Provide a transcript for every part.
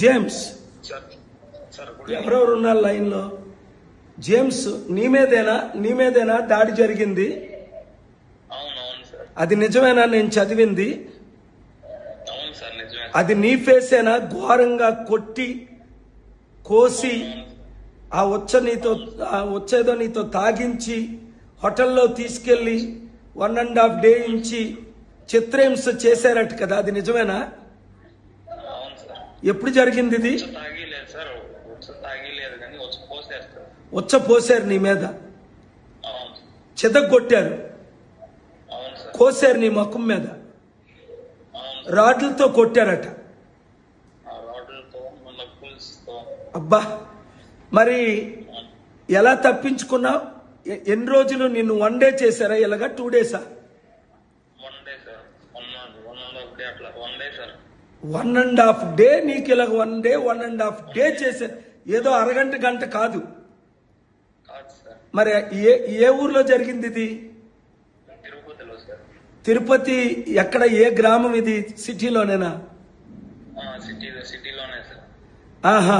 James ఎవరెవరు ఉన్నారు లైన్లో? జేమ్స్ నీ మీదేనా దాడి జరిగింది? అది నిజమేనా? నేను చదివింది అది నీ ఫేసేనా? ఘోరంగా కొట్టి కోసి ఆ వచ్చేదో నీతో తాగించి హోటల్లో తీసుకెళ్లి 1.5 డే ఇచ్చి చిత్రహింస చేశారట కదా, అది నిజమేనా? ఎప్పుడు జరిగింది ఇది? వచ్చ పోసారు నీ మీద, చెదగొట్టారు, కోసారు నీ ముఖం మీద, రాడ్లతో కొట్టారట. అబ్బా, మరి ఎలా తప్పించుకున్నావు? ఎన్ని రోజులు నిన్ను 1 డే చేశారా? ఇలాగా 2 డేసా? 1.5 డే నీకు ఇలాగ 1 డే 1.5 డే చేశారు. ఏదో అరగంట గంట కాదు. మరి ఏ ఊర్లో జరిగింది ఇది? తిరుపతి ఎక్కడ? ఏ గ్రామం ఇది? సిటీలోనేనా? ఆహా,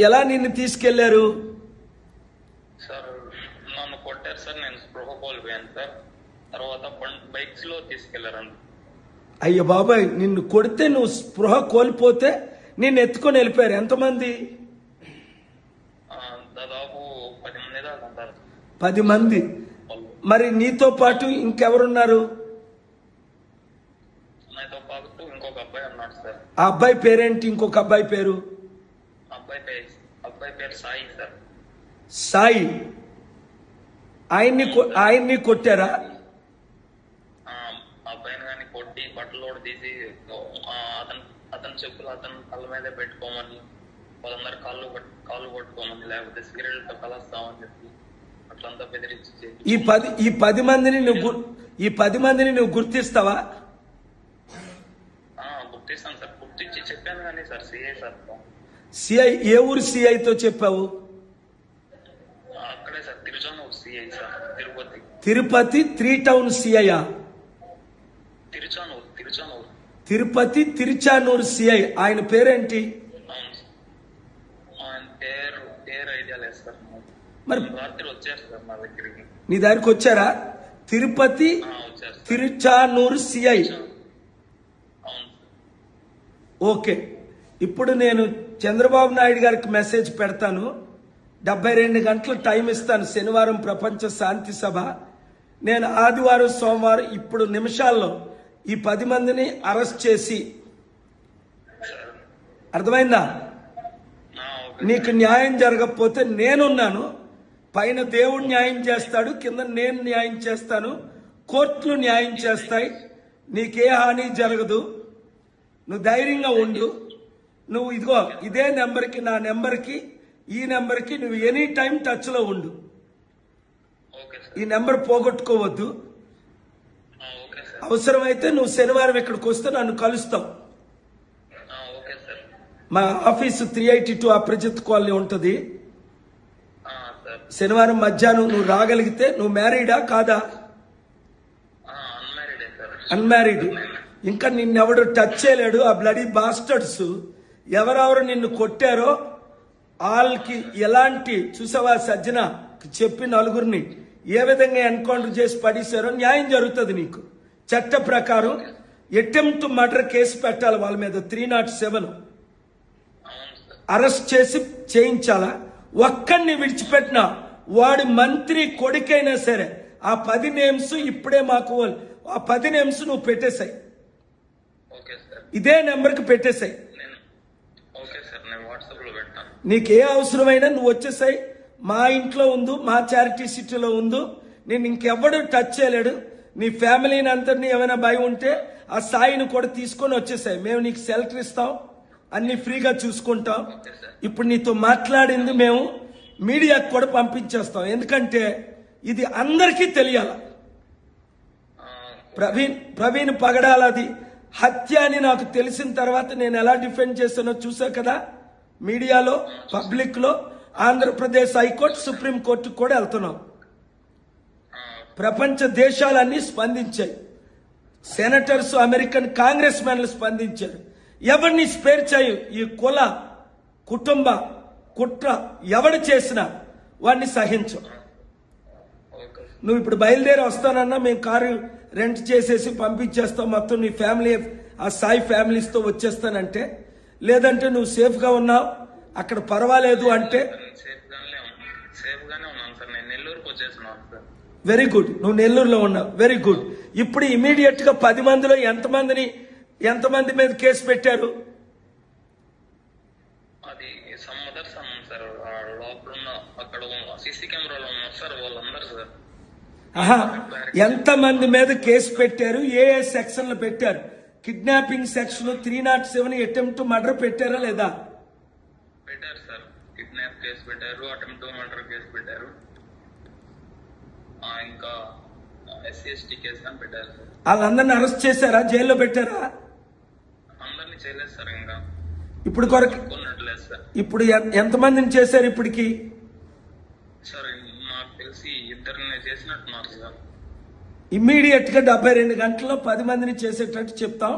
ఎలా నిన్ను తీసుకెళ్లారు? సార్ నన్ను కొట్టారు సార్, నేను స్పృహ కోల్పోయాను సార్. తర్వాత బైక్స్ లో తీసుకెళ్లారు. అయ్యో బాబాయ్, నిన్ను కొడితే నువ్వు స్పృహ కోల్పోతే నిన్ను ఎత్తుకొని వెళ్ళిపోయారు. ఎంతమంది? దాదాపు 10 మంది దాకా ఉంటారు. 10 మంది. మరి నీతో పాటు ఇంకెవరున్నారు? నాతో పాటు ఇంకొక అబ్బాయి ఉన్నాడు సార్. ఆ అబ్బాయి పేరేంటి? ఇంకొక అబ్బాయి పేరు? అబ్బాయి పేరు సాయి సార్. సాయి. ఆయన్ని కొట్టారా? అబ్బాయిని కానీ కొట్టి బట్టలు తీసి అతని చెప్పులు అతని కళ్ళ మీదే పెట్టుకోమని, వాళ్ళందరూ కాళ్ళు కొట్టుకోమని, లేకపోతే సిగరెట్లతో కలుస్తామని చెప్పి అట్లంతా బెదిరించి ఈ 10 మందిని నువ్వు గుర్తిస్తావా? గుర్తిస్తాను సార్. గుర్తించి చెప్పాను కానీ సార్, సిఐ సార్. సిఐ ఏ ఊరు సిఐతో చెప్పావు? అక్కడే sir, Tiruchanur CI sir, Tirupati 3 town సిఐయా? తిరుపతి తిరుచానూరు సిఐ. ఆయన పేరేంటి? ఆయన పేరు ఐడియా లేదు సార్. మరి రాత్రి వచ్చారు సార్ మా దగ్గరికి. నీ దగ్గరికి వచ్చారా? తిరుపతి తిరుచానూరు సిఐ. ఓకే, ఇప్పుడు నేను చంద్రబాబు నాయుడు గారికి మెసేజ్ పెడతాను. 72 గంటలు టైం ఇస్తాను. శనివారం ప్రపంచ శాంతి సభ. నేను ఆదివారం సోమవారం ఇప్పుడు నిమిషాల్లో ఈ 10 మందిని అరెస్ట్ చేసి, అర్థమైందా? నీకు న్యాయం జరగకపోతే నేనున్నాను. పైన దేవుడు న్యాయం చేస్తాడు, కింద నేను న్యాయం చేస్తాను, కోర్టులు న్యాయం చేస్తాయి. నీకే హాని జరగదు. నువ్వు ధైర్యంగా ఉండు. నువ్వు ఇదిగో ఇదే నెంబర్కి, నా నెంబర్కి, ఈ నెంబర్కి నువ్వు ఎనీ టైం టచ్లో ఉండు. ఈ నెంబర్ పోగొట్టుకోవద్దు. అవసరమైతే నువ్వు శనివారం ఇక్కడికి వస్తే నన్ను కలుస్తావు. మా ఆఫీసు 382 అప్రజిత్ కాలనీ ఉంటుంది. శనివారం మధ్యాహ్నం నువ్వు రాగలిగితే. నువ్వు మ్యారీడా కాదా? అన్మ్యారీడ్. ఇంకా నిన్నెవడు టచ్ చేయలేడు. ఆ బ్లడీ బాస్టర్స్ ఎవరెవరు నిన్ను కొట్టారో వాళ్ళకి ఎలాంటి, చూసావా సజ్జన చెప్పి నలుగురిని ఏ విధంగా ఎన్కౌంటర్ చేసి పడేశారో న్యాయం జరుగుతుంది నీకు. చట్ట ప్రకారం అటెంప్ట్ మర్డర్ కేసు పెట్టాలి వాళ్ళ మీద. 307 అరెస్ట్ చేసి చేయించాలా? ఒక్కడిని విడిచిపెట్టినా వాడి మంత్రి కొడుకైనా సరే ఆ 10 నేమ్స్ ఇప్పుడే మాకు, ఆ 10 నేమ్స్ నువ్వు పెట్టేశాయి. ఇదే నెంబర్కి పెట్టేశాయి. నీకే అవసరమైనా నువ్వు వచ్చేసాయి. మా ఇంట్లో ఉండు, మా చారిటీ సిటీలో ఉండు. నేను ఇంకెవ్వడు టచ్ చేయలేడు. నీ ఫ్యామిలీని అందరినీ ఏమైనా భయం ఉంటే ఆ సాయిని కూడా తీసుకొని వచ్చేసాయి. మేము నీకు షెల్టర్ ఇస్తాం, అన్ని ఫ్రీగా చూసుకుంటాం. ఇప్పుడు నీతో మాట్లాడింది మేము మీడియాకు కూడా పంపించేస్తాం. ఎందుకంటే ఇది అందరికీ తెలియాల. ప్రవీణ్ పగడాలది హత్య అని నాకు తెలిసిన తర్వాత నేను ఎలా డిఫెండ్ చేశానో చూసా కదా మీడియాలో, పబ్లిక్ లో. ఆంధ్రప్రదేశ్ హైకోర్టు, సుప్రీంకోర్టు కూడా వెళ్తున్నాం. ప్రపంచ దేశాలన్నీ స్పందించాయి. సెనేటర్స్, అమెరికన్ కాంగ్రెస్ మెన్లు స్పందించారు. ఎవరిని స్పేర్ చేయు. ఈ కుల కుటుంబ కుట్ర ఎవడు చేసినా వాడిని సహించు. ఓకే నువ్వు ఇప్పుడు బయలుదేరి వస్తానన్నా మేము కారు రెంట్ చేసేసి పంపించేస్తాం, మొత్తం నీ ఫ్యామిలీ ఆ సాయి ఫ్యామిలీస్తో వచ్చేస్తానంటే, లేదంటే నువ్వు సేఫ్గా ఉన్నావు అక్కడ పర్వాలేదు అంటే సేఫ్ గానే ఉన్నాను సార్. నేను నెల్లూరుకి వచ్చేస్తున్నాను సార్. వెరీ గుడ్, నువ్వు నెల్లూరులో ఉన్నావు, వెరీ గుడ్. ఇప్పుడు ఇమీడియట్ గా 10 మందిలో ఎంతమంది మీద కేసు పెట్టారు? అది సమ్ అదర్స్ అన్నాం సార్. ఆ లోపల ఉన్న అక్కడ సీసీ కెమెరాలో ఉన్నారు సార్ వాళ్ళందరూ సార్. ఆహా, ఎంతమంది మీద కేసు పెట్టారు? ఏ సెక్షన్లు పెట్టారు? కిడ్నాపింగ్ సెక్షన్ 307 అటెంప్ట్ మర్డర్ పెట్టారా లేదా? పెట్టారు సార్. కిడ్నాప్ కేసు పెట్టారు, అటెంప్ట్ మర్డర్ కేసు పెట్టారు, ఇంకా SC/ST కేసు అని పెట్టారు సార్. వాళ్ళందరిని అరెస్ట్ చేశారా? జైల్లో పెట్టారా? అందరినీ చేయలేదు సార్. ఇంకా ఇప్పుడు కొరకు కొన్నట్లేదు సార్. ఇప్పుడు ఎంతమందిని చేశారు ఇప్పటికి? సార్ నాకు తెలిసి ఇద్దరిని చేసినట్టున్నారు సార్. ఇమ్మీడియట్ గా 72 గంటల్లో 10 మందిని చేసేటట్టు చెప్తాం.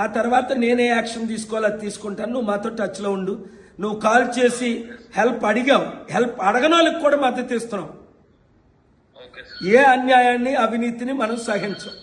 ఆ తర్వాత నేనే యాక్షన్ తీసుకోవాలి అది తీసుకుంటాను. నువ్వు మాతో టచ్ లో ఉండు. నువ్వు కాల్ చేసి హెల్ప్ అడిగావు, హెల్ప్ అడగని వాళ్ళకి కూడా మద్దతు ఇస్తున్నావు. Okay sir. ఏ అన్యాయాన్ని అవినీతిని మనం సహించం.